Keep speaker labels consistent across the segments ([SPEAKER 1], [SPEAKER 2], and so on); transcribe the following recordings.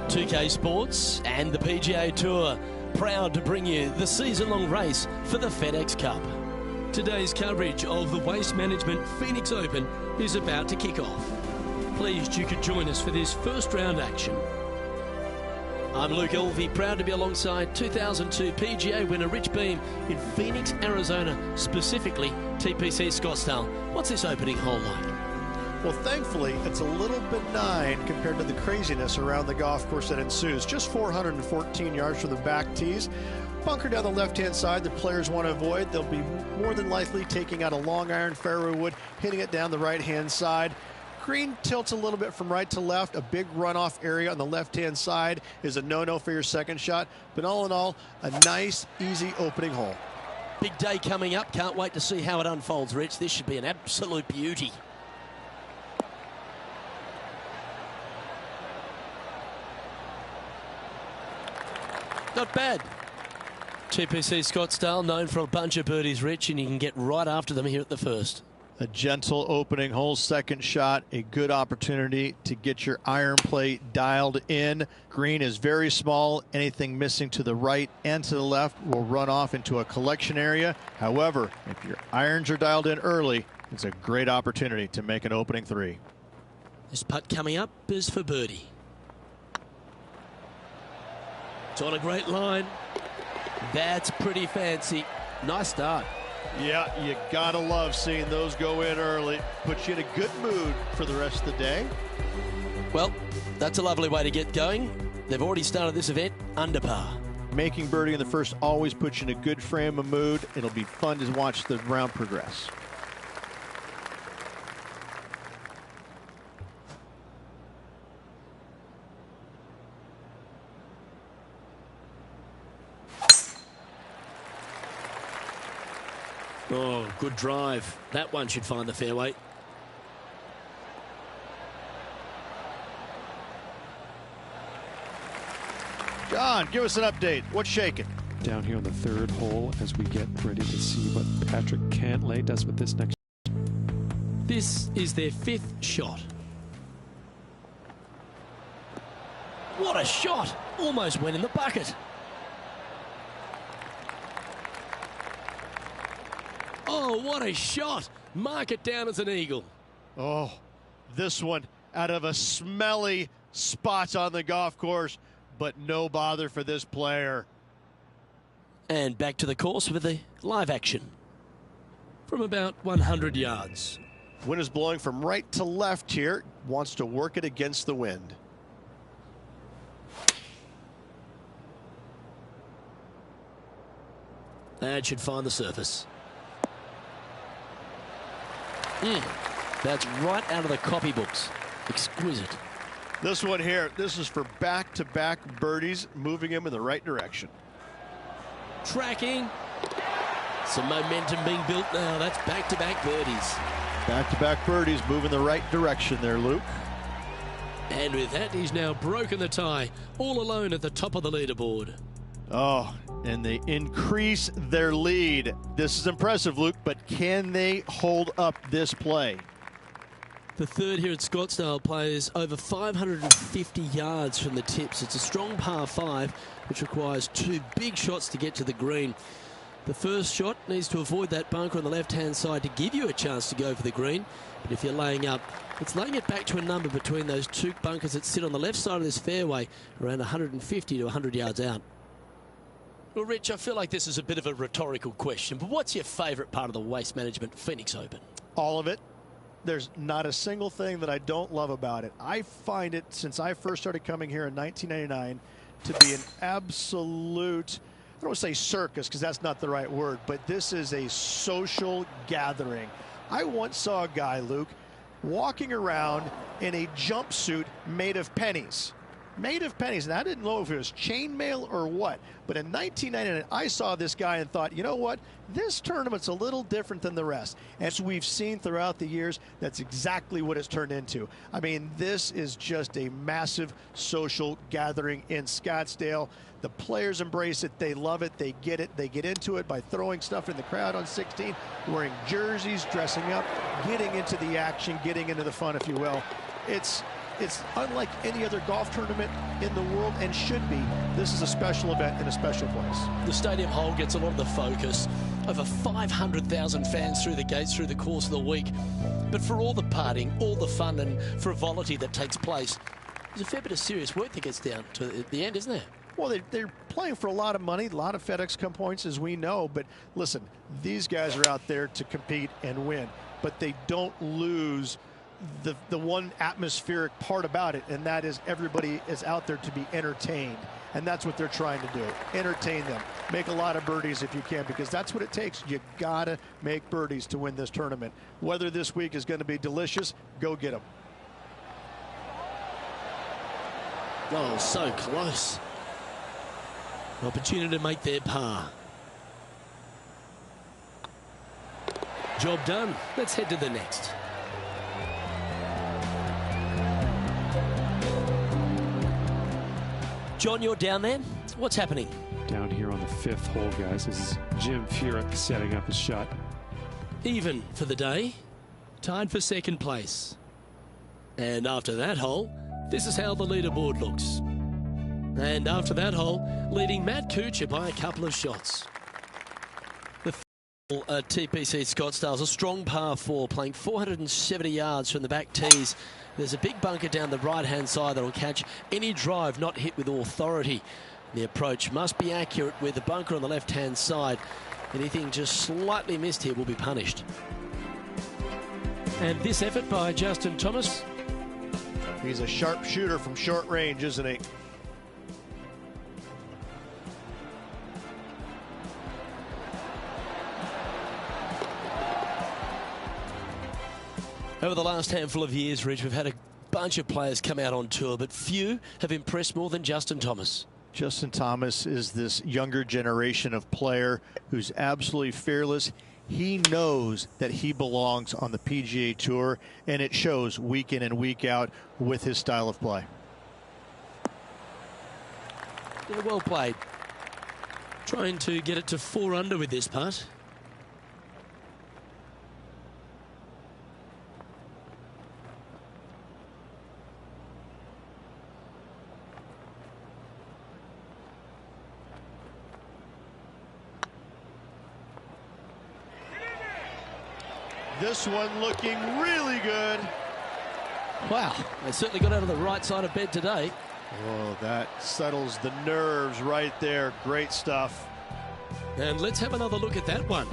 [SPEAKER 1] 2K Sports and the PGA Tour, proud to bring you the season-long race for the FedEx Cup. Today's coverage of the Waste Management Phoenix Open is about to kick off. Pleased you could join us for this first round action. I'm Luke Elvey, proud to be alongside 2002 PGA winner Rich Beem in Phoenix, Arizona, specifically TPC Scottsdale. What's this opening hole like?
[SPEAKER 2] Well, thankfully, it's a little benign compared to the craziness around the golf course that ensues. Just 414 yards from the back tees. Bunker down the left-hand side the players want to avoid. They'll be more than likely taking out a long iron fairway wood, hitting it down the right-hand side. Green tilts a little bit from right to left. A big runoff area on the left-hand side is a no-no for your second shot. But all in all, a nice, easy opening hole.
[SPEAKER 1] Big day coming up. Can't wait to see how it unfolds, Rich. This should be an absolute beauty. Not bad. TPC Scottsdale, known for a bunch of birdies, Rich, and you can get right after them here at the first.
[SPEAKER 2] A gentle opening hole, second shot, a good opportunity to get your iron play dialed in. Green is very small. Anything missing to the right and to the left will run off into a collection area. However, if your irons are dialed in early, it's a great opportunity to make an opening three.
[SPEAKER 1] This putt coming up is for birdie. It's on a great line. That's pretty fancy. Nice start.
[SPEAKER 2] Yeah, you gotta love seeing those go in early. Puts you in a good mood for the rest of the day.
[SPEAKER 1] Well, that's a lovely way to get going. They've already started this event under par.
[SPEAKER 2] Making birdie in the first always puts you in a good frame of mood. It'll be fun to watch the round progress.
[SPEAKER 1] Oh, good drive. That one should find the fairway.
[SPEAKER 2] John, give us an update. What's shaking?
[SPEAKER 3] Down here on the third hole as we get ready to see what Patrick Cantlay does with this next.
[SPEAKER 1] This is their fifth shot. What a shot! Almost went in the bucket. Oh, what a shot. Mark it down as an eagle.
[SPEAKER 2] Oh, this one out of a smelly spot on the golf course, but no bother for this player.
[SPEAKER 1] And back to the course with the live action from about 100 yards.
[SPEAKER 2] Wind is blowing from right to left here. Wants to work it against the wind.
[SPEAKER 1] That should find the surface. That's right out of the copybooks. Exquisite.
[SPEAKER 2] This one here, this is for back-to-back birdies, moving him in the right direction.
[SPEAKER 1] Tracking. Some momentum being built now. That's back-to-back birdies.
[SPEAKER 2] Back-to-back birdies, moving the right direction there, Luke.
[SPEAKER 1] And with that, he's now broken the tie, all alone at the top of the leaderboard.
[SPEAKER 2] Oh, and they increase their lead. This is impressive, Luke, but can they hold up this play?
[SPEAKER 1] The third here at Scottsdale plays over 550 yards from the tips. It's a strong par 5, which requires two big shots to get to the green. The first shot needs to avoid that bunker on the left-hand side to give you a chance to go for the green. But if you're laying up, it's laying it back to a number between those two bunkers that sit on the left side of this fairway, around 150 to 100 yards out. Well, Rich, I feel like this is a bit of a rhetorical question, but what's your favourite part of the Waste Management Phoenix Open?
[SPEAKER 2] All of it. There's not a single thing that I don't love about it. I find it, since I first started coming here in 1999, to be an absolute, I don't want to say circus because that's not the right word, but this is a social gathering. I once saw a guy, Luke, walking around in a jumpsuit made of pennies. Made of pennies. And I didn't know if it was chainmail or what. But in 1999, I saw this guy and thought, you know what? This tournament's a little different than the rest. As we've seen throughout the years, that's exactly what it's turned into. I mean, this is just a massive social gathering in Scottsdale. The players embrace it. They love it. They get it. They get into it by throwing stuff in the crowd on 16, wearing jerseys, dressing up, getting into the action, getting into the fun, if you will. It's it's unlike any other golf tournament in the world, and should be. This is a special event in a special place.
[SPEAKER 1] The stadium hole gets a lot of the focus. Over 500,000 fans through the gates through the course of the week. But for all the partying, all the fun and frivolity that takes place, there's a fair bit of serious work that gets down to the end, isn't there?
[SPEAKER 2] Well, they're playing for a lot of money, a lot of FedEx Cup points, as we know. But listen, these guys are out there to compete and win. But they don't lose the one atmospheric part about it, and that is everybody is out there to be entertained. And that's what they're trying to do. Entertain them. Make a lot of birdies if you can, because that's what it takes. You got to make birdies to win this tournament. Whether this week is going to be delicious, go get them.
[SPEAKER 1] Oh, so close. Opportunity to make their par. Job done. Let's head to the next. John, you're down there. What's happening?
[SPEAKER 3] Down here on the 5th hole, guys. This is Jim Furyk setting up his shot.
[SPEAKER 1] Even for the day. Tied for second place. And after that hole, this is how the leaderboard looks. And after that hole, leading Matt Kuchar by a couple of shots. The TPC Scottsdale is a strong par 4, playing 470 yards from the back tees. There's a big bunker down the right-hand side that will catch any drive not hit with authority. The approach must be accurate with the bunker on the left-hand side. Anything just slightly missed here will be punished. And this effort by Justin Thomas.
[SPEAKER 2] He's a sharp shooter from short range, isn't he?
[SPEAKER 1] Over the last handful of years, Rich, we've had a bunch of players come out on tour, but few have impressed more than Justin Thomas.
[SPEAKER 2] Justin Thomas is this younger generation of player who's absolutely fearless. He knows that he belongs on the PGA Tour, and it shows week in and week out with his style of play.
[SPEAKER 1] Yeah, well played. Trying to get it to 4 under with this putt.
[SPEAKER 2] This one looking really good.
[SPEAKER 1] Wow, they certainly got out of the right side of bed today.
[SPEAKER 2] Oh, that settles the nerves right there. Great stuff.
[SPEAKER 1] And let's have another look at that one.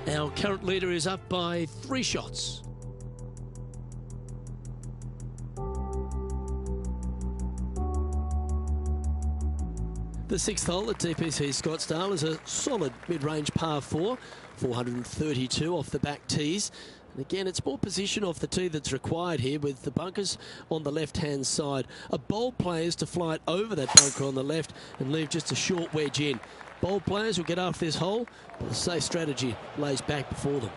[SPEAKER 1] Our current leader is up by 3 shots. The 6th hole at TPC Scottsdale is a solid mid-range par 4, 432 off the back tees. And again, it's more position off the tee that's required here, with the bunkers on the left-hand side. A bold player is to fly it over that bunker on the left and leave just a short wedge in. Bold players will get after this hole, but the safe strategy lays back before them.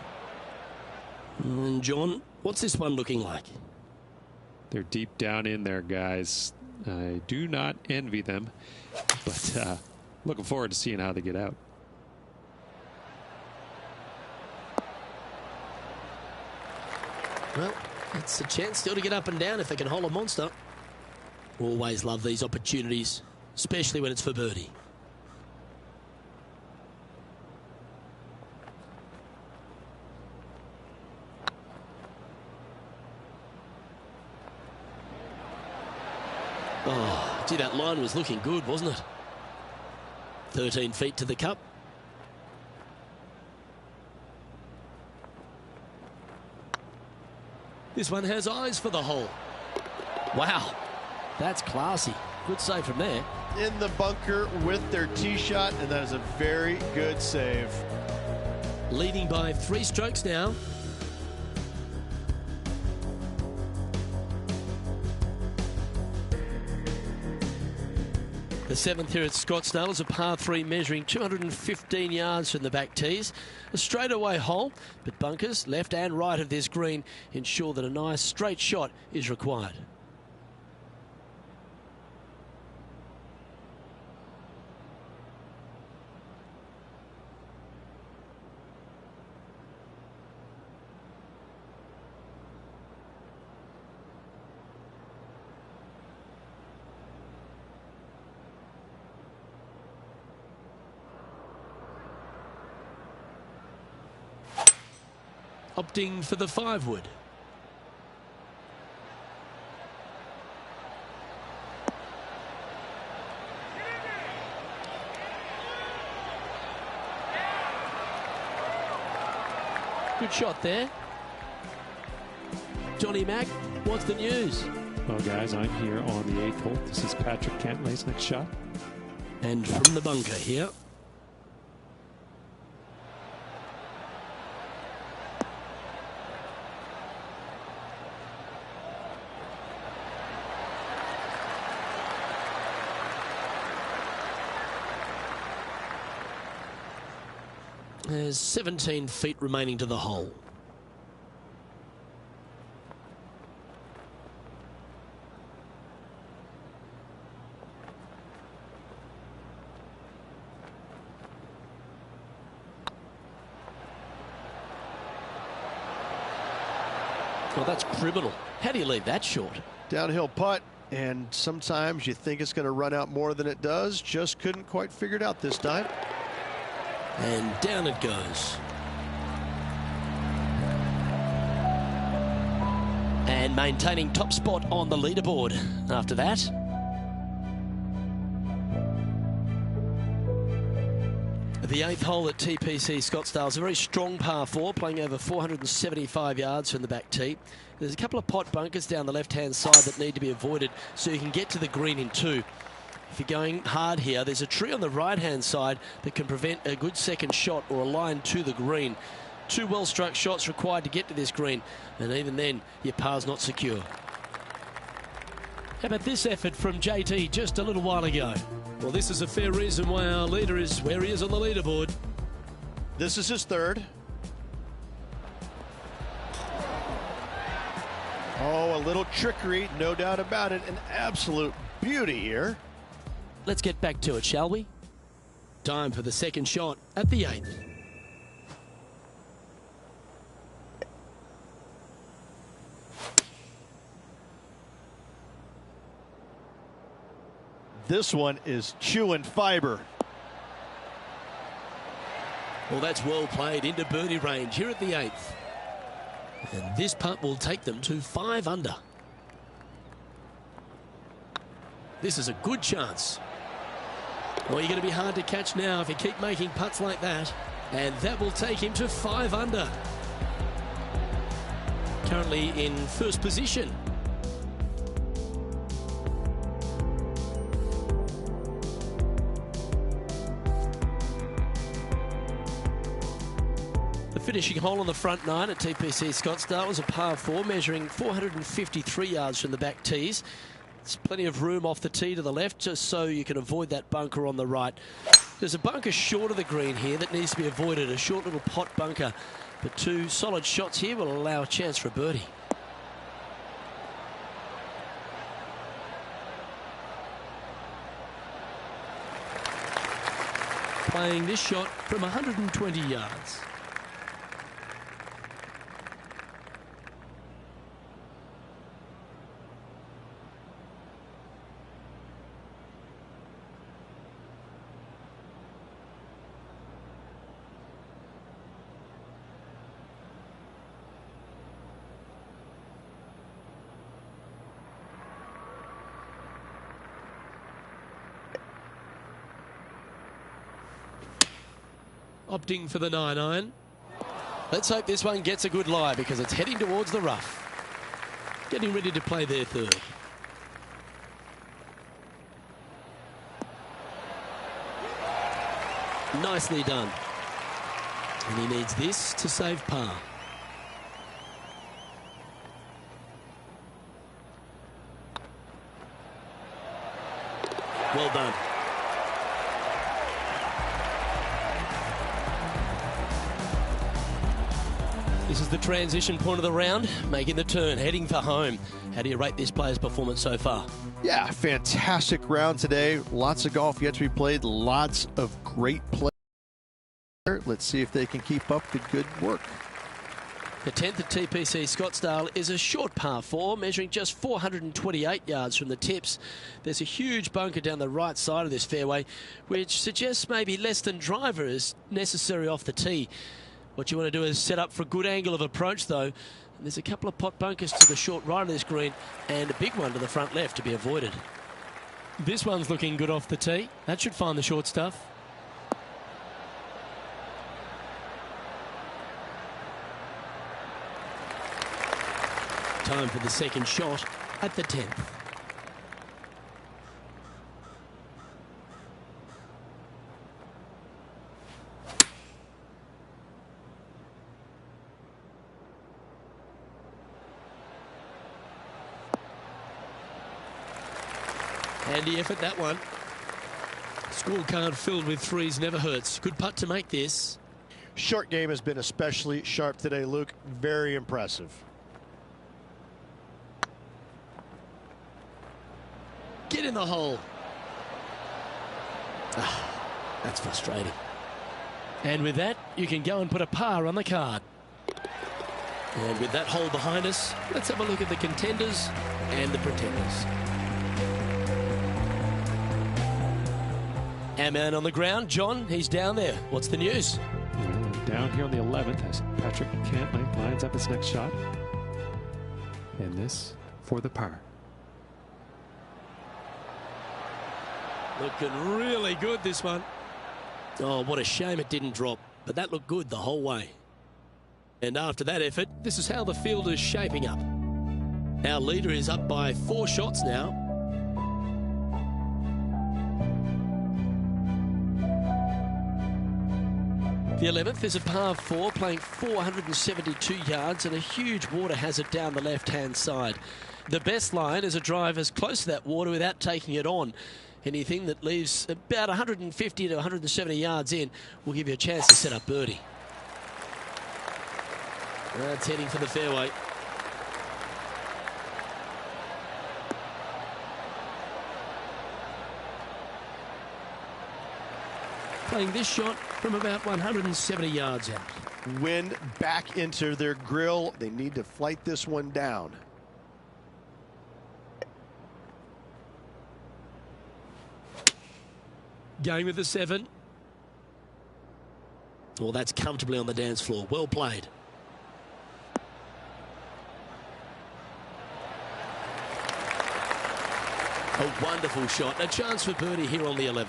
[SPEAKER 1] And John, what's this one looking like?
[SPEAKER 3] They're deep down in there, guys. I do not envy them, but looking forward to seeing how they get out.
[SPEAKER 1] Well, it's a chance still to get up and down if they can hold a monster. Always love these opportunities, especially when it's for birdie. Oh, gee, that line was looking good, wasn't it? 13 feet to the cup. This one has eyes for the hole. Wow, that's classy. Good save from there.
[SPEAKER 2] In the bunker with their tee shot, and that is a very good save.
[SPEAKER 1] Leading by 3 strokes now. The 7th here at Scottsdale is a par 3 measuring 215 yards from the back tees. A straightaway hole, but bunkers left and right of this green ensure that a nice straight shot is required. Opting for the 5-wood. Good shot there. Johnny Mack, what's the news?
[SPEAKER 3] Well, guys, I'm here on the 8th hole. This is Patrick Cantlay's next shot.
[SPEAKER 1] And from the bunker here. There's 17 feet remaining to the hole. Well, that's criminal. How do you leave that short?
[SPEAKER 2] Downhill putt, and sometimes you think it's going to run out more than it does. Just couldn't quite figure it out this time.
[SPEAKER 1] And down it goes. And maintaining top spot on the leaderboard after that. The 8th hole at TPC Scottsdale is a very strong par 4, playing over 475 yards from the back tee. There's a couple of pot bunkers down the left-hand side that need to be avoided so you can get to the green in 2. If you're going hard here, there's a tree on the right-hand side that can prevent a good second shot or a line to the green. 2 well-struck shots required to get to this green, and even then, your par's not secure. How about this effort from JT just a little while ago? Well, this is a fair reason why our leader is where he is on the leaderboard.
[SPEAKER 2] This is his 3rd. Oh, a little trickery, no doubt about it. An absolute beauty here.
[SPEAKER 1] Let's get back to it, shall we? Time for the second shot at the 8th.
[SPEAKER 2] This one is chewing fiber.
[SPEAKER 1] Well, that's well played into birdie range here at the 8th. And this putt will take them to 5 under. This is a good chance. Well, you're going to be hard to catch now if you keep making putts like that. And that will take him to 5 under. Currently in first position. The finishing hole on the front 9 at TPC Scottsdale was a par 4 measuring 453 yards from the back tees. There's plenty of room off the tee to the left just so you can avoid that bunker on the right. There's a bunker short of the green here that needs to be avoided, a short little pot bunker. But 2 solid shots here will allow a chance for a birdie. Playing this shot from 120 yards. Opting for the 9-iron. Let's hope this one gets a good lie because it's heading towards the rough. Getting ready to play their 3rd. Nicely done. And he needs this to save par. Well done. This is the transition point of the round, making the turn, heading for home. How do you rate this player's performance so far?
[SPEAKER 2] Yeah, fantastic round today. Lots of golf yet to be played. Lots of great play. Let's see if they can keep up the good work.
[SPEAKER 1] The 10th at TPC Scottsdale is a short par 4, measuring just 428 yards from the tips. There's a huge bunker down the right side of this fairway, which suggests maybe less than driver is necessary off the tee. What you want to do is set up for a good angle of approach, though. And there's a couple of pot bunkers to the short right of this green and a big one to the front left to be avoided. This one's looking good off the tee. That should find the short stuff. Time for the second shot at the 10th. Handy effort, that one. Scorecard filled with threes never hurts. Good putt to make this.
[SPEAKER 2] Short game has been especially sharp today, Luke. Very impressive.
[SPEAKER 1] Get in the hole. That's frustrating. And with that, you can go and put a par on the card. And with that hole behind us, let's have a look at the contenders and the pretenders. Our man on the ground, John, he's down there. What's the news?
[SPEAKER 3] Down here on the 11th as Patrick Cantley lines up his next shot. And this for the par.
[SPEAKER 1] Looking really good, this one. Oh, what a shame it didn't drop. But that looked good the whole way. And after that effort, this is how the field is shaping up. Our leader is up by 4 shots now. The 11th is a par 4, playing 472 yards and a huge water hazard down the left-hand side. The best line is a drive as close to that water without taking it on. Anything that leaves about 150 to 170 yards in will give you a chance to set up birdie. That's heading for the fairway. Playing this shot from about 170 yards out.
[SPEAKER 2] Wind back into their grill. They need to flight this one down.
[SPEAKER 1] Going with the 7. Well, that's comfortably on the dance floor. Well played. A wonderful shot. A chance for birdie here on the 11th.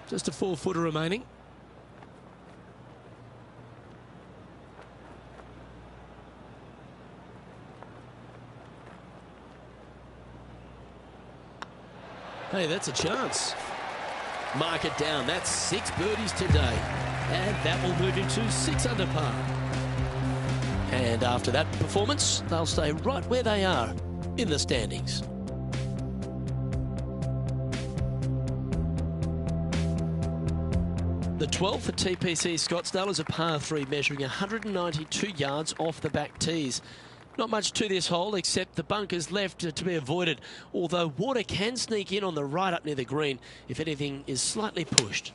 [SPEAKER 1] Just a 4-footer remaining. Hey, that's a chance. Mark it down. That's 6 birdies today. And that will move him to 6 under par. And after that performance, they'll stay right where they are in the standings. The 12th at TPC Scottsdale is a par 3 measuring 192 yards off the back tees. Not much to this hole except the bunkers left to be avoided, although water can sneak in on the right up near the green if anything is slightly pushed.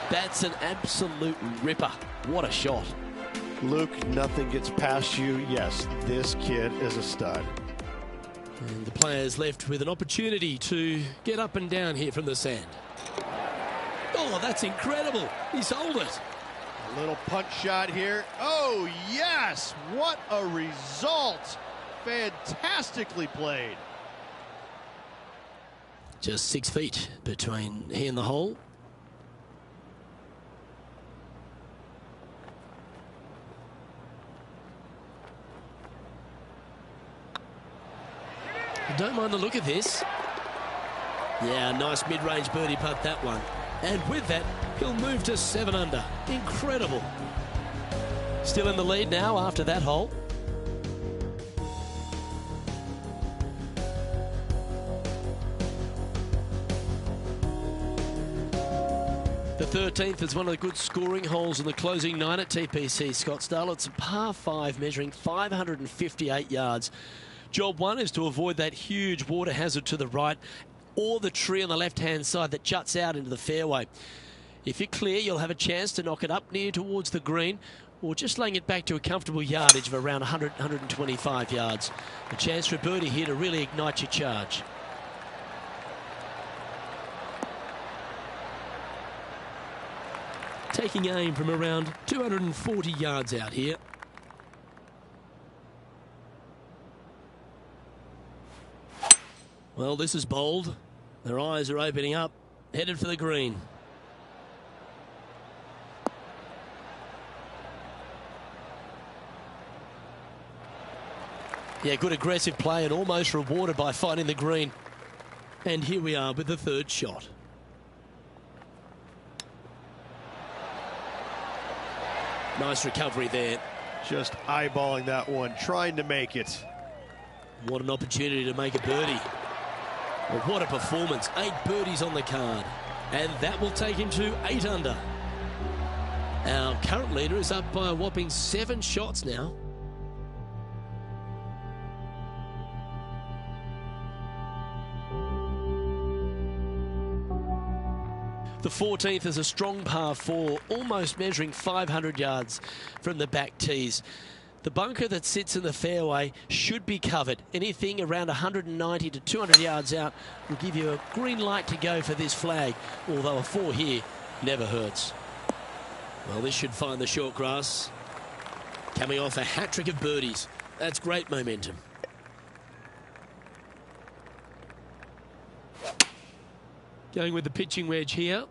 [SPEAKER 1] That's an absolute ripper. What a shot.
[SPEAKER 2] Luke, nothing gets past you. Yes, this kid is a stud.
[SPEAKER 1] And the players left with an opportunity to get up and down here from the sand. Oh, that's incredible. He sold it.
[SPEAKER 2] A little punch shot here. Oh, yes. What a result. Fantastically played.
[SPEAKER 1] Just 6 feet between he and the hole. Don't mind the look of this. Yeah, nice mid-range birdie putt, that one. And with that, he'll move to 7 under. Incredible. Still in the lead now after that hole. The 13th is one of the good scoring holes in the closing 9 at TPC Scottsdale. It's a par 5 measuring 558 yards. Job 1 is to avoid that huge water hazard to the right or the tree on the left-hand side that juts out into the fairway. If you're clear, you'll have a chance to knock it up near towards the green or just laying it back to a comfortable yardage of around 100, 125 yards. A chance for a birdie here to really ignite your charge. Taking aim from around 240 yards out here. Well, this is bold. Their eyes are opening up, headed for the green. Yeah, good aggressive play and almost rewarded by finding the green. And here we are with the third shot. Nice recovery there.
[SPEAKER 2] Just eyeballing that one, trying to make it.
[SPEAKER 1] What an opportunity to make a birdie. Well, what a performance. 8 birdies on the card. And that will take him to 8 under. Our current leader is up by a whopping 7 shots now. The 14th is a strong par 4, almost measuring 500 yards from the back tees. The bunker that sits in the fairway should be covered. Anything around 190 to 200 yards out will give you a green light to go for this flag, although a 4 here never hurts. Well, this should find the short grass. Coming off a hat-trick of birdies. That's great momentum. Going with the pitching wedge here.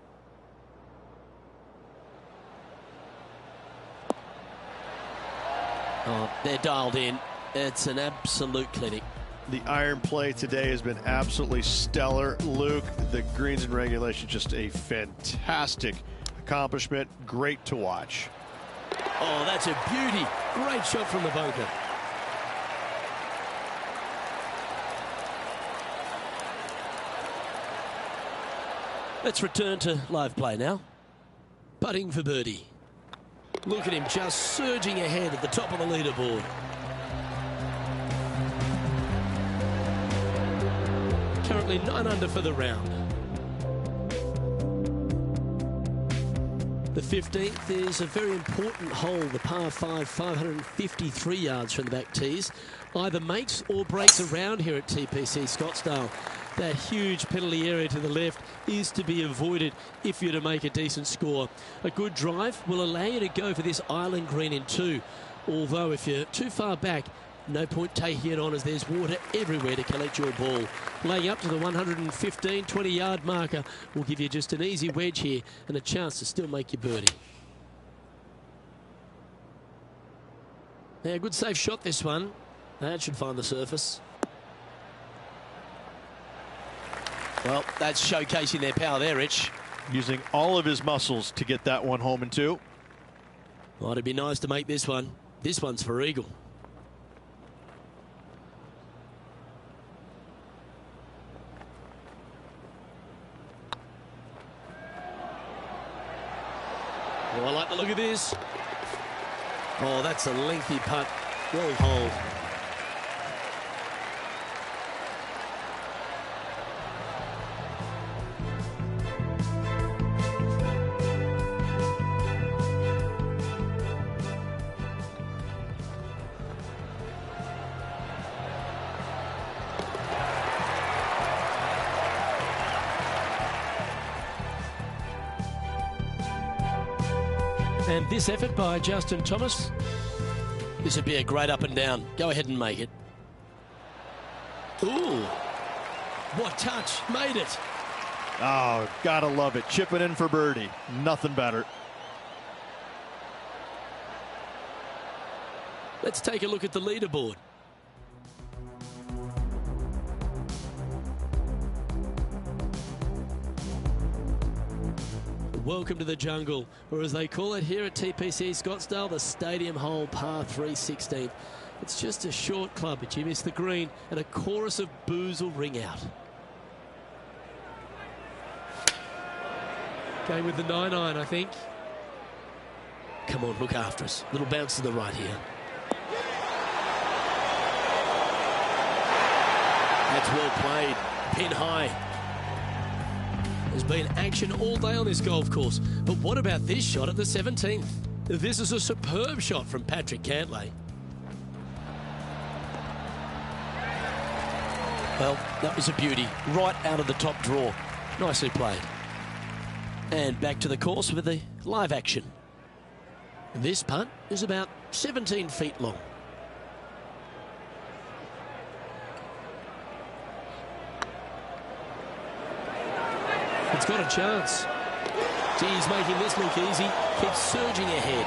[SPEAKER 1] Oh, they're dialed in. It's an absolute clinic.
[SPEAKER 2] The iron play today has been absolutely stellar. Luke, the greens in regulation, just a fantastic accomplishment. Great to watch.
[SPEAKER 1] Oh, that's a beauty. Great shot from the bunker. Let's return to live play now. Putting for birdie. Look at him just surging ahead at the top of the leaderboard. Currently 9 under for the round. The 15th is a very important hole, the par 5, 553 yards from the back tees. Either makes or breaks around here at TPC Scottsdale. That huge penalty area to the left is to be avoided if you're to make a decent score. A good drive will allow you to go for this island green in 2. Although if you're too far back, no point taking it on as there's water everywhere to collect your ball. Laying up to the 115, 20-yard marker will give you just an easy wedge here and a chance to still make your birdie. Yeah, good safe shot this one. That should find the surface. Well, that's showcasing their power there, Rich.
[SPEAKER 2] Using all of his muscles to get that one home in 2.
[SPEAKER 1] Well, it'd be nice to make this one. This one's for eagle. Oh, I like the look of this. Oh, that's a lengthy putt. Well holed. And this effort by Justin Thomas, this would be a great up and down. Go ahead and make it. Ooh, what touch, made it.
[SPEAKER 2] Oh, gotta love it. Chip it in for birdie. Nothing better.
[SPEAKER 1] Let's take a look at the leaderboard. Welcome to the jungle, or as they call it here at TPC Scottsdale, the Stadium Hole par 3 16th. It's just a short club, but you miss the green, and a chorus of boos will ring out. Going with the 9-iron, I think. Come on, look after us. Little bounce to the right here. That's well played. Pin high. There's been action all day on this golf course. But what about this shot at the 17th? This is a superb shot from Patrick Cantlay. Well, that was a beauty. Right out of the top draw. Nicely played. And back to the course with the live action. This putt is about 17 feet long. It's got a chance. He's making this look easy. Keeps surging ahead.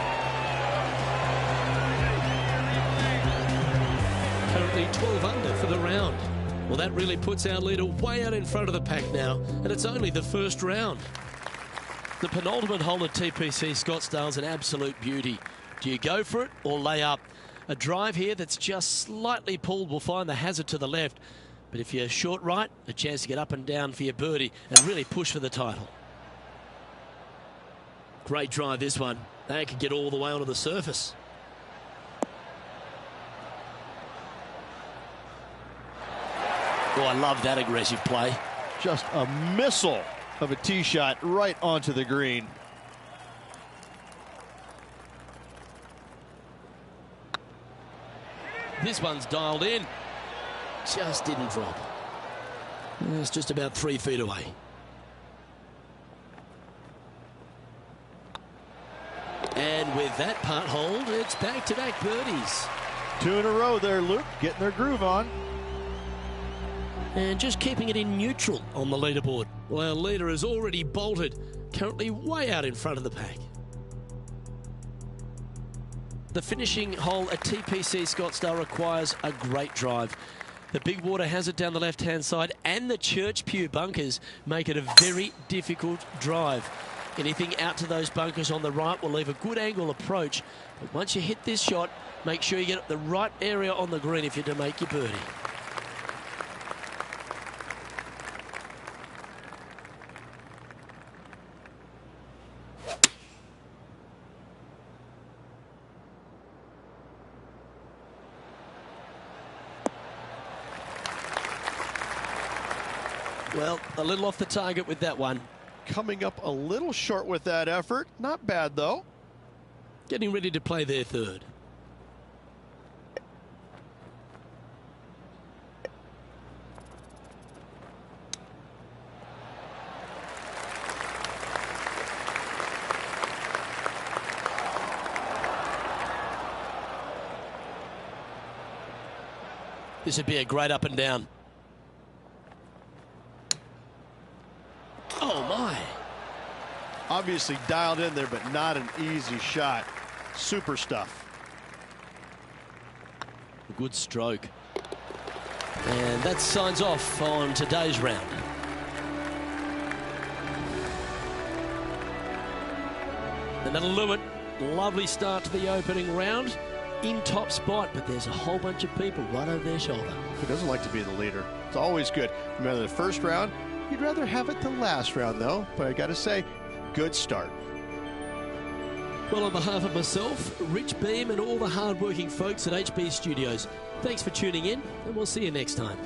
[SPEAKER 1] Currently 12 under for the round. Well, that really puts our leader way out in front of the pack now, and it's only the first round. The penultimate hole at TPC Scottsdale's an absolute beauty. Do you go for it or lay up? A drive here that's just slightly pulled will find the hazard to the left. But if you're short right, a chance to get up and down for your birdie and really push for the title. Great drive, this one. They could get all the way onto the surface. Oh, I love that aggressive play.
[SPEAKER 2] Just a missile of a tee shot right onto the green.
[SPEAKER 1] This one's dialed in. Just didn't drop. It's just about 3 feet away. And with that putt hold, it's back-to-back birdies.
[SPEAKER 2] 2 in a row there, Luke, getting their groove on.
[SPEAKER 1] And just keeping it in neutral on the leaderboard. Well, our leader has already bolted, currently way out in front of the pack. The finishing hole at TPC Scottsdale requires a great drive. The big water hazard down the left-hand side and the Church Pew bunkers make it a very difficult drive. Anything out to those bunkers on the right will leave a good angle approach. But once you hit this shot, make sure you get the right area on the green if you're to make your birdie. Well, a little off the target with that one.
[SPEAKER 2] Coming up a little short with that effort. Not bad, though.
[SPEAKER 1] Getting ready to play their third. This would be a great up and down. Oh, my.
[SPEAKER 2] Obviously dialed in there, but not an easy shot. Super stuff.
[SPEAKER 1] Good stroke. And that signs off on today's round. And that'll do it. Lovely start to the opening round. In top spot, but there's a whole bunch of people right over their shoulder.
[SPEAKER 2] Who doesn't like to be the leader? It's always good. Remember the first round? You'd rather have it the last round, though. But I got to say, good start.
[SPEAKER 1] Well, on behalf of myself, Rich Beam, and all the hard-working folks at HB Studios, thanks for tuning in, and we'll see you next time.